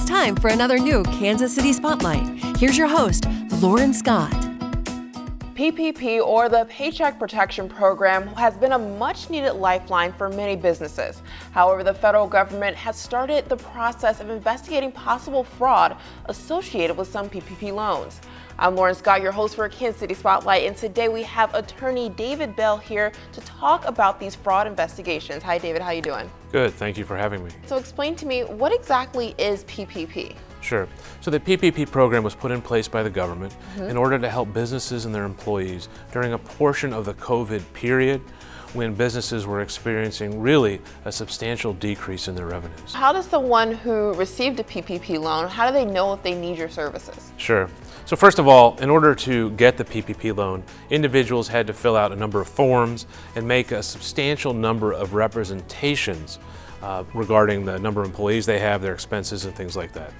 It's time for another new Kansas City Spotlight. Here's your host, Lauren Scott. PPP, or the Paycheck Protection Program, has been a much-needed lifeline for many businesses. However, the federal government has started the process of investigating possible fraud associated with some PPP loans. I'm Lauren Scott, your host for Kansas City Spotlight, and today we have attorney David Bell here to talk about these fraud investigations. Hi, David. How you doing? Good. Thank you for having me. So explain to me, what exactly is PPP? Sure. So the PPP program was put in place by the government in order to help businesses and their employees during a portion of the COVID period when businesses were experiencing really a substantial decrease in their revenues. How does someone who received a PPP loan, how do they know if they need your services? Sure. So first of all, in order to get the PPP loan, individuals had to fill out a number of forms and make a substantial number of representations regarding the number of employees they have, their expenses, and things like that.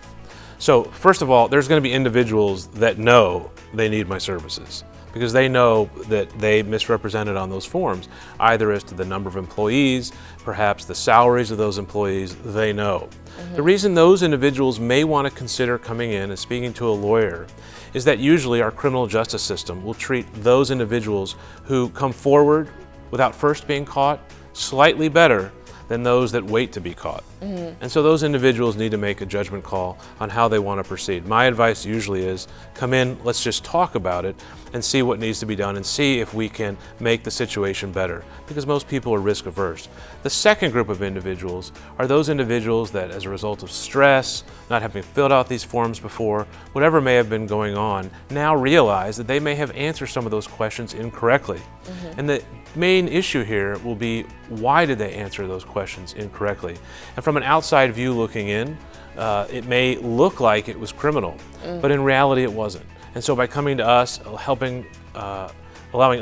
So first of all, there's going to be individuals that know they need my services because they know that they misrepresented on those forms, either as to the number of employees, perhaps the salaries of those employees, they know. The reason those individuals may want to consider coming in and speaking to a lawyer is that usually our criminal justice system will treat those individuals who come forward without first being caught slightly better than those that wait to be caught. And so those individuals need to make a judgment call on how they want to proceed. My advice usually is, come in, let's just talk about it and see what needs to be done and see if we can make the situation better, because most people are risk averse. The second group of individuals are those individuals that, as a result of stress, not having filled out these forms before, whatever may have been going on, now realize that they may have answered some of those questions incorrectly. And the main issue here will be, why did they answer those questions incorrectly? And from an outside view looking in, it may look like it was criminal, but in reality it wasn't. And so by coming to us, allowing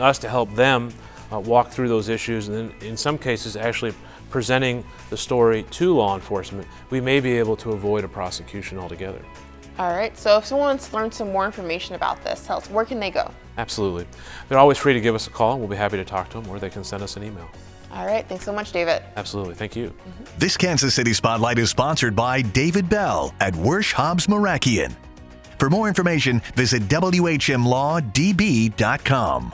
us to help them walk through those issues, and then in some cases actually presenting the story to law enforcement, we may be able to avoid a prosecution altogether. All right, so if someone wants to learn some more information about this, tell us, where can they go? Absolutely. They're always free to give us a call. We'll be happy to talk to them, or they can send us an email. All right, thanks so much, David. Absolutely, thank you. This Kansas City Spotlight is sponsored by David Bell at Wersch Hobbs Merakian. For more information, visit WHMLawDB.com.